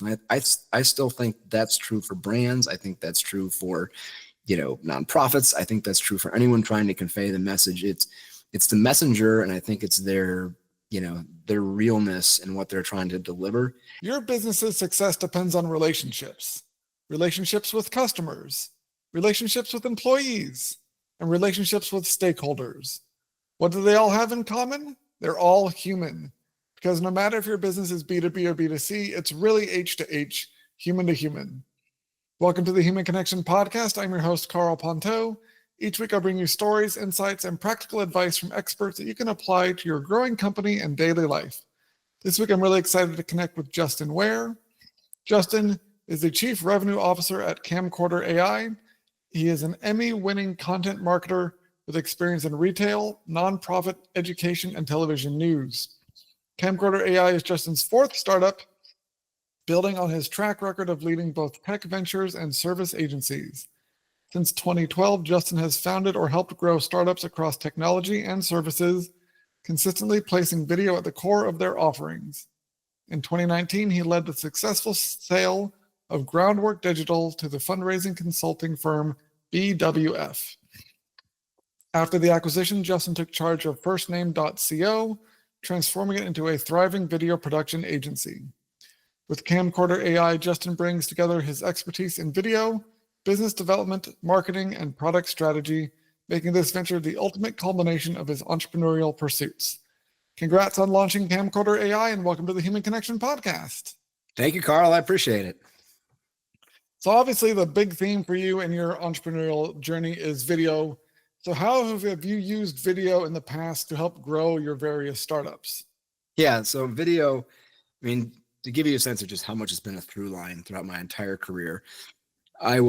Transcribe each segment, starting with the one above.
I still think that's true for brands. I think that's true for, nonprofits. I think that's true for anyone trying to convey the message. It's the messenger, and I think it's their realness and what they're trying to deliver. Your business's success depends on relationships with customers, relationships with employees, and relationships with stakeholders. What do they all have in common? They're all human. Because no matter if your business is B2B or B2C, it's really H to H, human to human. Welcome to the Human Connection Podcast. I'm your host, Carl Ponto. Each week, I'll bring you stories, insights, and practical advice from experts that you can apply to your growing company and daily life. This week, I'm really excited to connect with Justin Ware. Justin is the Chief Revenue Officer at Camcorder AI. He is an Emmy-winning content marketer with experience in retail, nonprofit, education, and television news. Camcorder AI is Justin's fourth startup, building on his track record of leading both tech ventures and service agencies. Since 2012, Justin has founded or helped grow startups across technology and services, consistently placing video at the core of their offerings. In 2019, he led the successful sale of Groundwork Digital to the fundraising consulting firm BWF. After the acquisition, Justin took charge of firstname.co, transforming it into a thriving video production agency. With Camcorder AI, Justin brings together his expertise in video, business development, marketing, and product strategy, making this venture the ultimate culmination of his entrepreneurial pursuits. Congrats on launching Camcorder AI, and welcome to the Human Connection Podcast. Thank you, Carl. I appreciate it. So obviously the big theme for you and your entrepreneurial journey is video. So how have you used video in the past to help grow your various startups? Yeah, so video, to give you a sense of just how much it's been a through line throughout my entire career, I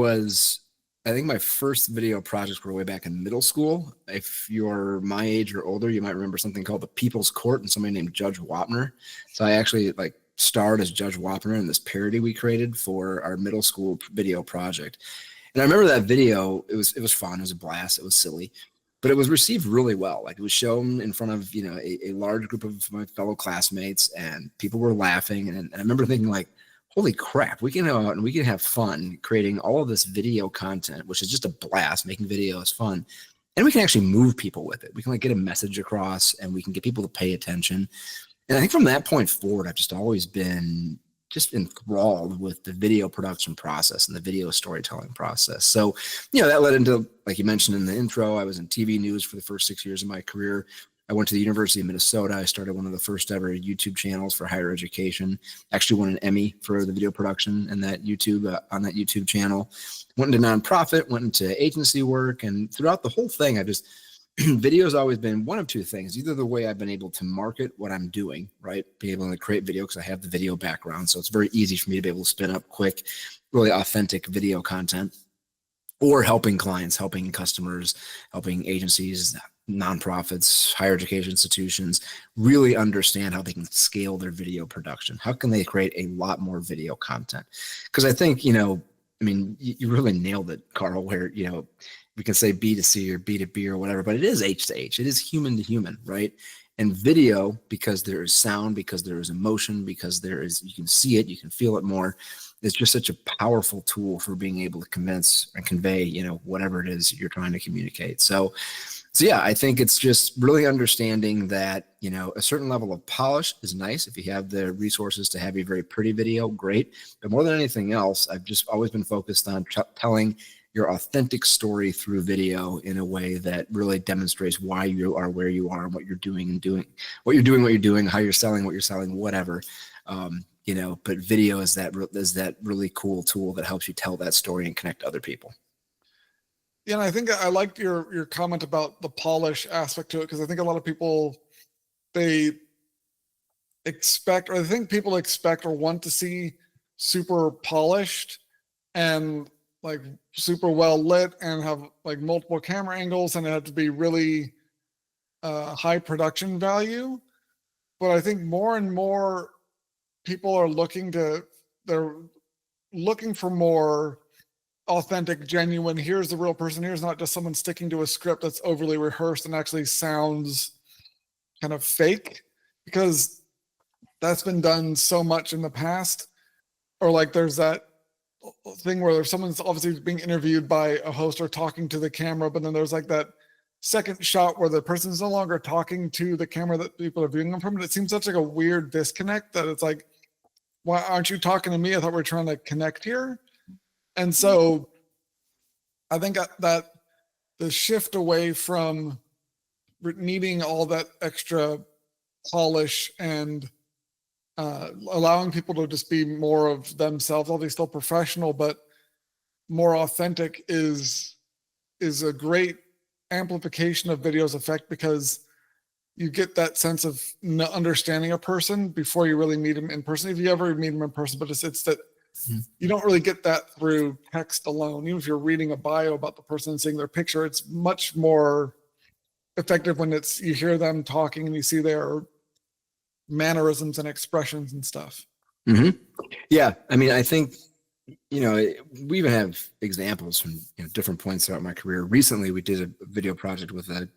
think my first video projects were way back in middle school. If you're my age or older, you might remember something called The People's Court and somebody named Judge Wapner. So I actually starred as Judge Wapner in this parody we created for our middle school video project. And I remember that video, it was fun, it was a blast, it was silly, but it was received really well. It was shown in front of, a large group of my fellow classmates, and people were laughing. And I remember thinking holy crap, we can go out and we can have fun creating all of this video content, which is just a blast. Making video is fun. And we can actually move people with it. We can get a message across, and we can get people to pay attention. And I think from that point forward, I've just always been just enthralled with the video production process and the video storytelling process. So, that led into, like you mentioned in the intro, I was in TV news for the first 6 years of my career. I went to the University of Minnesota. I started one of the first ever YouTube channels for higher education. Actually won an Emmy for the video production and that on that YouTube channel. Went into nonprofit, went into agency work, and throughout the whole thing, video has always been one of two things. Either the way I've been able to market what I'm doing, right? Being able to create video because I have the video background. So it's very easy for me to be able to spin up quick, really authentic video content, or helping clients, helping customers, helping agencies, nonprofits, higher education institutions really understand how they can scale their video production. How can they create a lot more video content? Because I think, you really nailed it, Carl, where, we can say B2C or B2B or whatever, but it is H to H. It is human to human, right? And video, because there is sound, because there is emotion, because you can see it, you can feel it more. It's just such a powerful tool for being able to convince and convey, whatever it is you're trying to communicate. So yeah, I think it's just really understanding that, a certain level of polish is nice. If you have the resources to have a very pretty video, great. But more than anything else, I've just always been focused on telling your authentic story through video in a way that really demonstrates why you are where you are and what you're doing, how you're selling, whatever. But video is that really cool tool that helps you tell that story and connect other people. Yeah, and I think I liked your comment about the polish aspect to it, because I think a lot of people, they people expect or want to see super polished and super well lit and have multiple camera angles, and it had to be really high production value. But I think more and more people are they're looking for more authentic, genuine, here's the real person, here's not just someone sticking to a script that's overly rehearsed and actually sounds kind of fake, because that's been done so much in the past. or like there's that thing where someone's obviously being interviewed by a host or talking to the camera, but then there's like that second shot where the person's no longer talking to the camera that people are viewing them from. And it seems such like a weird disconnect that it's like, why aren't you talking to me? I thought we were trying to connect here. And so I think that the shift away from needing all that extra polish and allowing people to just be more of themselves, although still professional, but more authentic is a great amplification of video's effect, because you get that sense of understanding a person before you really meet him in person. If you ever meet him in person, but it's that you don't really get that through text alone. Even if you're reading a bio about the person and seeing their picture, it's much more effective when you hear them talking and you see their mannerisms and expressions and stuff. Mm-hmm. Yeah. I mean, I think, we even have examples from different points throughout my career. Recently, we did a video project with a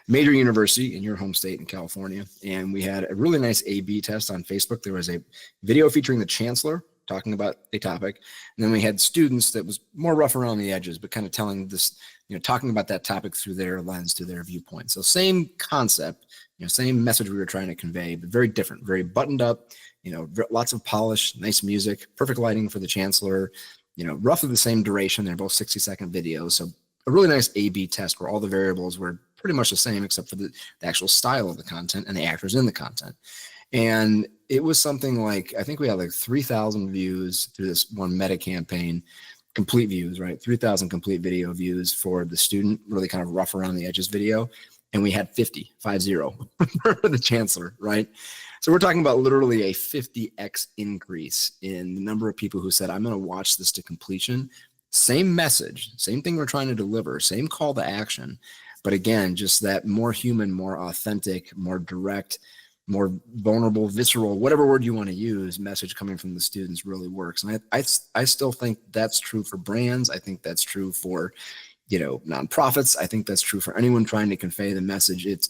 major university in your home state in California, and we had a really nice A/B test on Facebook. There was a video featuring the chancellor talking about a topic, and then we had students that was more rough around the edges, but kind of telling this, talking about that topic through their lens, through their viewpoint. So same concept, same message we were trying to convey, but very different, very buttoned up. Lots of polish, nice music, perfect lighting for the chancellor, roughly the same duration. They're both 60-second videos. So a really nice A/B test where all the variables were pretty much the same, except for the actual style of the content and the actors in the content. And it was something like, I think we had like 3,000 views through this one meta campaign, complete views, right? 3,000 complete video views for the student, really kind of rough around the edges video. And we had 50 for the chancellor, right? So we're talking about literally a 50x increase in the number of people who said, I'm going to watch this to completion. Same message, same thing we're trying to deliver, same call to action. But again, just that more human, more authentic, more direct, more vulnerable, visceral, whatever word you want to use, message coming from the students really works. And I still think that's true for brands. I think that's true for, nonprofits. I think that's true for anyone trying to convey the message. It's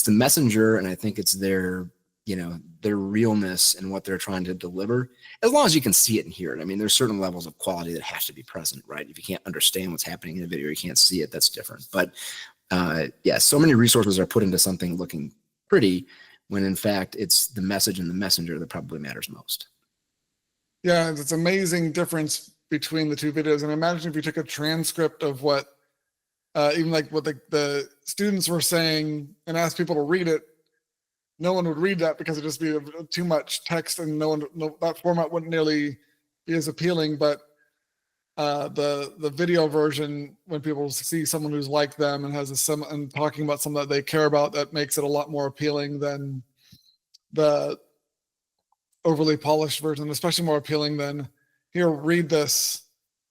the messenger, and I think it's their realness and what they're trying to deliver, as long as you can see it and hear it. I mean, there's certain levels of quality that have to be present, right? If you can't understand what's happening in a video, you can't see it, that's different. But yeah, so many resources are put into something looking pretty, when in fact it's the message and the messenger that probably matters most. Yeah, it's an amazing difference between the two videos. And imagine if you took a transcript of what even like what the students were saying and asked people to read it. No one would read that because it'd just be too much text, and that format wouldn't nearly be as appealing. But the video version, when people see someone who's like them and has and talking about something that they care about, that makes it a lot more appealing than the overly polished version, especially more appealing than, here, read this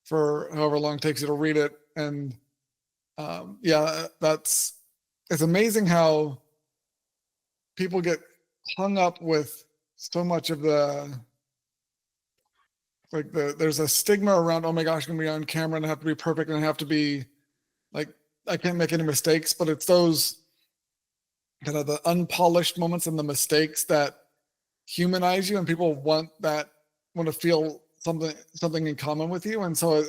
for however long it takes you to read it. And yeah, it's amazing how people get hung up with so much of there's a stigma around, oh my gosh, I'm gonna be on camera and I have to be perfect and I have to be like, I can't make any mistakes. But it's those kind of the unpolished moments and the mistakes that humanize you, and people want to feel something in common with you. And so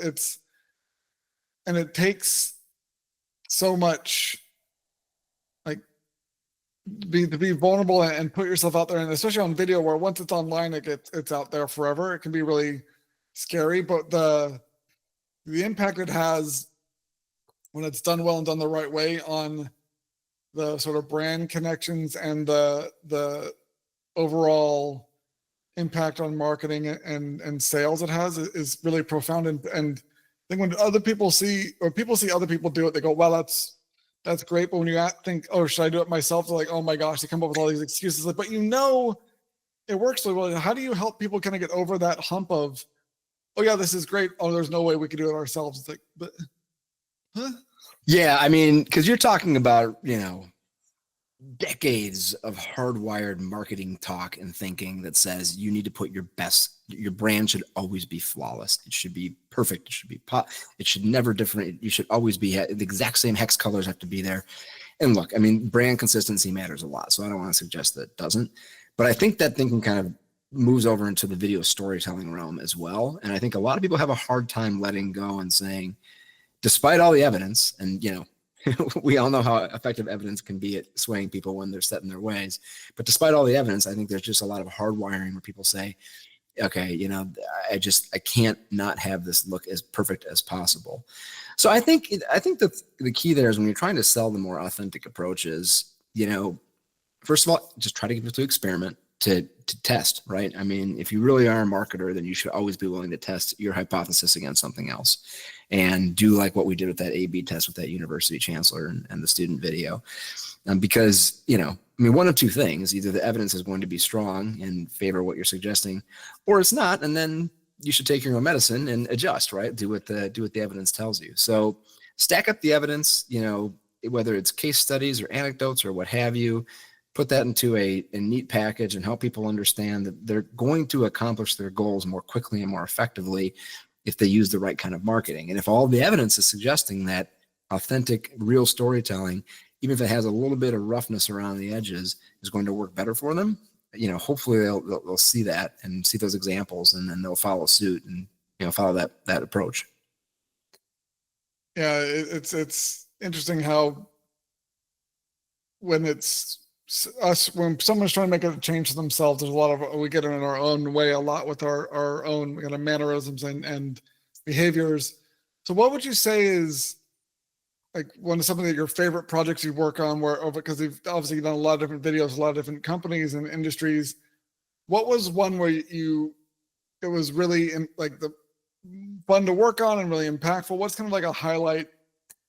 it takes so much, like, to be vulnerable and put yourself out there, and especially on video, where once it's online, it's out there forever. It can be really scary, but the impact it has when it's done well and done the right way on the sort of brand connections and the overall impact on marketing and sales it has is really profound. And I think when other people see, or people see other people do it, they go, well, that's great. But when you think, oh, should I do it myself? They're like, oh my gosh, they come up with all these excuses. But it works really well. How do you help people kind of get over that hump of, oh yeah, this is great. Oh, there's no way we could do it ourselves. It's like, but huh? Yeah, I mean, because you're talking about, decades of hardwired marketing talk and thinking that says you need to put your brand should always be flawless. It should be perfect. It should be it should never different. You should always be the exact same hex colors have to be there. And look, I mean, brand consistency matters a lot. So I don't want to suggest that it doesn't, but I think that thinking kind of moves over into the video storytelling realm as well. And I think a lot of people have a hard time letting go and saying, despite all the evidence, and we all know how effective evidence can be at swaying people when they're set in their ways. But despite all the evidence, I think there's just a lot of hardwiring where people say, okay, I can't not have this look as perfect as possible. So I think that the key there is when you're trying to sell the more authentic approaches, first of all, just try to get people to experiment, to test, right? I mean, if you really are a marketer, then you should always be willing to test your hypothesis against something else and do like what we did with that A/B test with that university chancellor and the student video. Because, one of two things: either the evidence is going to be strong in favor of what you're suggesting, or it's not, and then you should take your own medicine and adjust, right? Do what the evidence tells you. So stack up the evidence, whether it's case studies or anecdotes or what have you, put that into a neat package and help people understand that they're going to accomplish their goals more quickly and more effectively if they use the right kind of marketing. And if all the evidence is suggesting that authentic, real storytelling, even if it has a little bit of roughness around the edges, is going to work better for them, hopefully they'll see that and see those examples, and then they'll follow suit and follow that approach. Yeah, it's interesting how when someone's trying to make a change to themselves, there's a lot of, we get in our own way a lot with our own kind of mannerisms and behaviors. So what would you say is like one of some of your favorite projects you work on, because you've obviously done a lot of different videos, a lot of different companies and industries. What was one where it was really fun to work on and really impactful? What's kind of like a highlight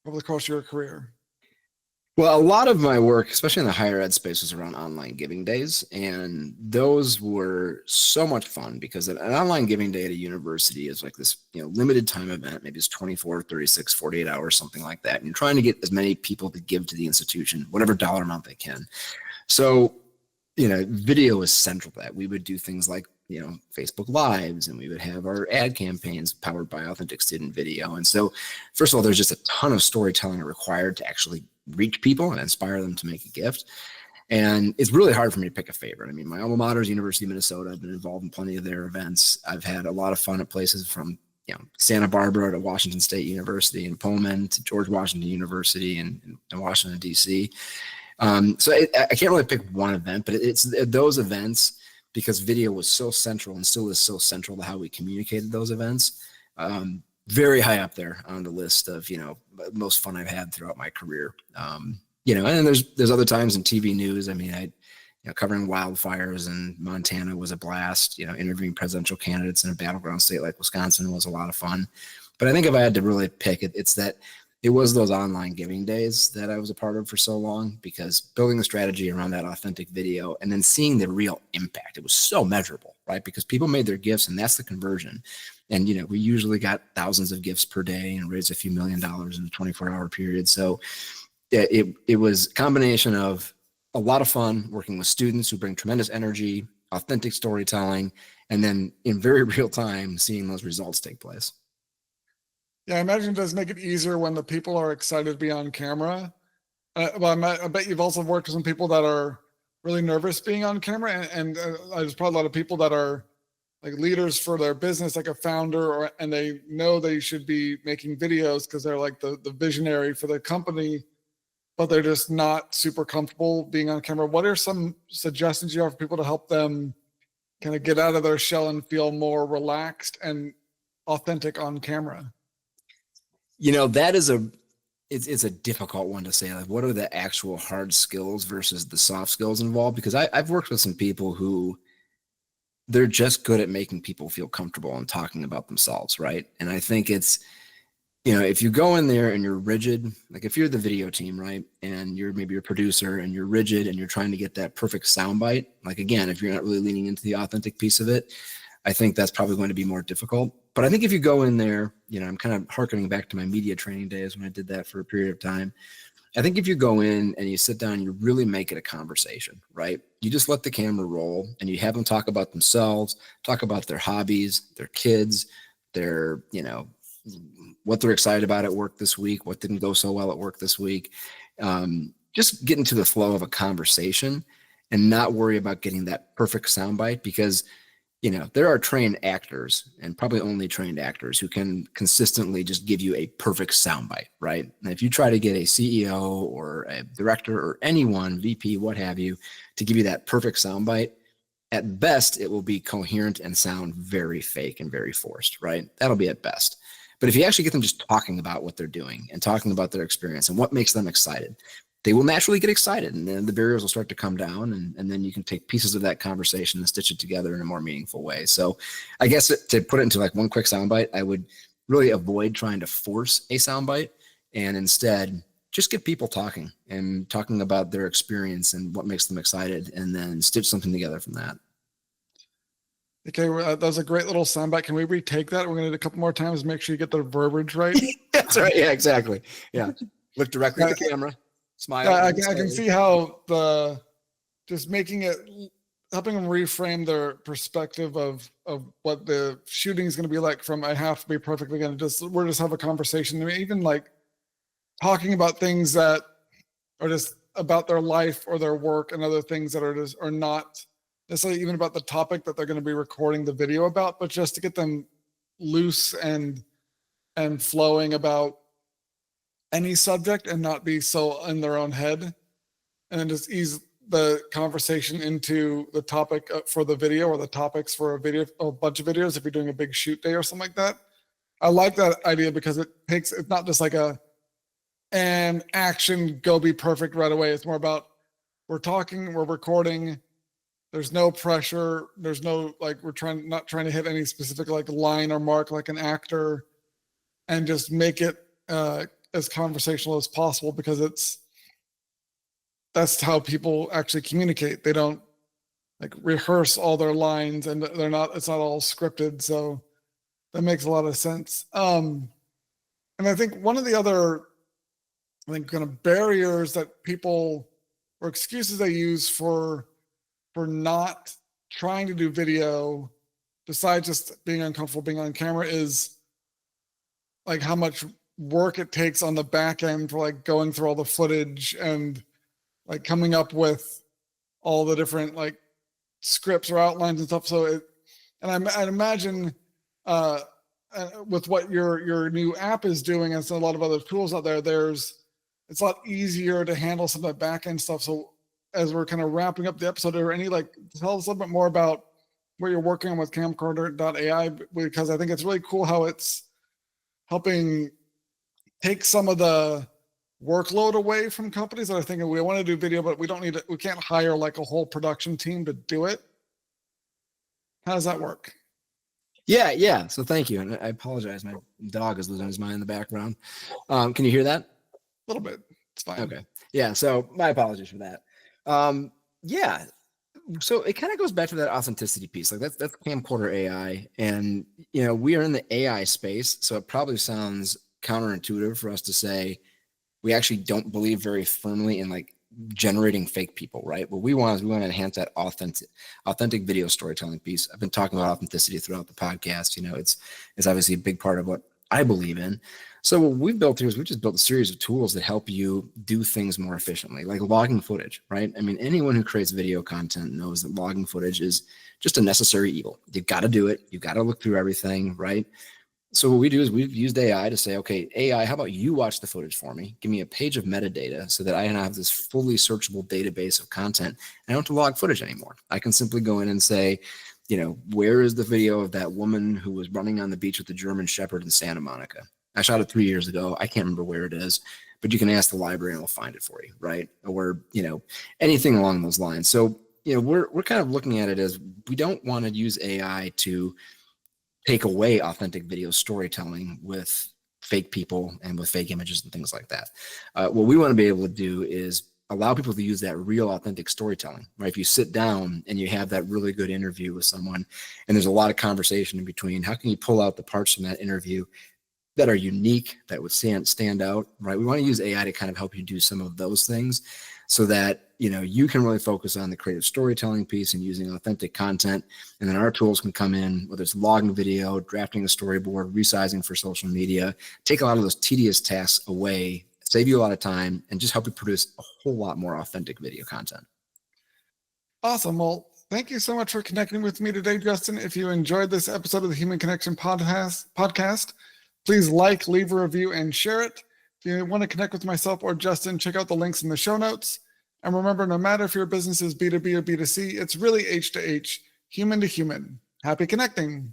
over the course of your career? Well, a lot of my work, especially in the higher ed space, was around online giving days. And those were so much fun because an online giving day at a university is like this, limited time event. Maybe it's 24, 36, 48 hours, something like that. And you're trying to get as many people to give to the institution, whatever dollar amount they can. So, video is central to that. We would do things like, Facebook Lives, and we would have our ad campaigns powered by authentic student video. And so, first of all, there's just a ton of storytelling required to actually reach people and inspire them to make a gift. And it's really hard for me to pick a favorite. I mean, my alma mater is University of Minnesota. I've been involved in plenty of their events. I've had a lot of fun at places from Santa Barbara to Washington State University and Pullman to George Washington University and Washington, D.C. So I can't really pick one event, but it's those events, because video was so central and still is so central to how we communicated those events. Very high up there on the list of, most fun I've had throughout my career. And then there's other times in TV news. I mean, covering wildfires in Montana was a blast. Interviewing presidential candidates in a battleground state like Wisconsin was a lot of fun. But I think if I had to really pick it, it's that it was those online giving days that I was a part of for so long, because building the strategy around that authentic video and then seeing the real impact, it was so measurable, right? Because people made their gifts and that's the conversion. And, we usually got thousands of gifts per day and raised a few $1 million in a 24-hour period. So it was a combination of a lot of fun working with students who bring tremendous energy, authentic storytelling, and then in very real time, seeing those results take place. Yeah, I imagine it does make it easier when the people are excited to be on camera. Well, I bet you've also worked with some people that are really nervous being on camera, and there's probably a lot of people that are like leaders for their business, like a founder, and they know they should be making videos because they're like the visionary for the company, but they're just not super comfortable being on camera. What are some suggestions you have for people to help them kind of get out of their shell and feel more relaxed and authentic on camera? That is it's a difficult one to say. Like, what are the actual hard skills versus the soft skills involved? Because I've worked with some people who they're just good at making people feel comfortable and talking about themselves, right? And I think it's, if you go in there and you're rigid, like if you're the video team, right, and you're maybe your producer and you're rigid and you're trying to get that perfect soundbite, like again, if you're not really leaning into the authentic piece of it, I think that's probably going to be more difficult. But I think if you go in there, I'm kind of hearkening back to my media training days when I did that for a period of time. I think if you go in and you sit down and you really make it a conversation, right? You just let the camera roll and you have them talk about themselves, talk about their hobbies, their kids, their, what they're excited about at work this week, what didn't go so well at work this week. Just get into the flow of a conversation and not worry about getting that perfect soundbite, because there are trained actors, and probably only trained actors, who can consistently just give you a perfect soundbite, right? And if you try to get a CEO or a director or anyone, VP, what have you, to give you that perfect soundbite, at best, it will be coherent and sound very fake and very forced, right? That'll be at best. But if you actually get them just talking about what they're doing and talking about their experience and what makes them excited, they will naturally get excited, and then the barriers will start to come down, and then you can take pieces of that conversation and stitch it together in a more meaningful way. So I guess to put it into like one quick soundbite, I would really avoid trying to force a soundbite, and instead just get people talking and talking about their experience and what makes them excited, and then stitch something together from that. Okay, that was a great little soundbite. Can we retake that? We're going to do it a couple more times. Make sure you get the verbiage right. That's right. Yeah, exactly. Yeah. Look directly at the camera. Smile. Yeah, I can see how just making it, helping them reframe their perspective of what the shooting is going to be like from I have to be perfectly going to we're just have a conversation. I mean, even like talking about things that are just about their life or their work and other things that are not necessarily even about the topic that they're going to be recording the video about, but just to get them loose and flowing about any subject and not be so in their own head, and then just ease the conversation into the topic for the video or the topics for a bunch of videos if you're doing a big shoot day or something like that. I like that idea because it's not just like an action, go be perfect right away. It's more about we're talking, we're recording, there's no pressure, there's no like not trying to hit any specific like line or mark like an actor, and just make it as conversational as possible, because that's how people actually communicate. They don't like rehearse all their lines, and it's not all scripted. So that makes a lot of sense. And I think one of the other, kind of barriers that people, or excuses they use for not trying to do video, besides just being uncomfortable being on camera, is like how much work it takes on the back end for like going through all the footage and like coming up with all the different like scripts or outlines and stuff. So I'd imagine with what your new app is doing and so a lot of other tools out there, it's a lot easier to handle some of the back end stuff. So as we're kind of wrapping up the episode, or tell us a little bit more about what you're working on with Camcorder.ai, because I think it's really cool how it's helping take some of the workload away from companies that are thinking we want to do video, but we can't hire like a whole production team to do it. How does that work? Yeah. So thank you. And I apologize. My dog is losing his mind in the background. Can you hear that? A little bit. It's fine. Okay. Yeah. So my apologies for that. Yeah. So it kind of goes back to that authenticity piece. Like that's Camcorder AI. And, we are in the AI space. So it probably sounds counterintuitive for us to say we actually don't believe very firmly in like generating fake people, right? What we want to enhance that authentic video storytelling piece. I've been talking about authenticity throughout the podcast. It's obviously a big part of what I believe in. So what we've built here is we've just built a series of tools that help you do things more efficiently, like logging footage, right? I mean, anyone who creates video content knows that logging footage is just a necessary evil. You've got to do it. You've got to look through everything, right? So what we do is we've used AI to say, okay, AI, how about you watch the footage for me? Give me a page of metadata so that I can have this fully searchable database of content. I don't have to log footage anymore. I can simply go in and say, where is the video of that woman who was running on the beach with the German Shepherd in Santa Monica? I shot it 3 years ago. I can't remember where it is, but you can ask the library and they'll find it for you, right? Or, anything along those lines. So, we're kind of looking at it as we don't want to use AI to take away authentic video storytelling with fake people and with fake images and things like that. What we want to be able to do is allow people to use that real authentic storytelling, right? If you sit down and you have that really good interview with someone and there's a lot of conversation in between, how can you pull out the parts from that interview that are unique, that would stand out, right? We want to use AI to kind of help you do some of those things so that, you can really focus on the creative storytelling piece and using authentic content. And then our tools can come in, whether it's logging video, drafting a storyboard, resizing for social media, take a lot of those tedious tasks away, save you a lot of time, and just help you produce a whole lot more authentic video content. Awesome. Well, Thank you so much for connecting with me today, Justin. If you enjoyed this episode of the Human Connection podcast, please like, leave a review, and share it. If you want to connect with myself or Justin, check out the links in the show notes. And remember, no matter if your business is B2B or B2C, it's really H to H, human to human. Happy connecting.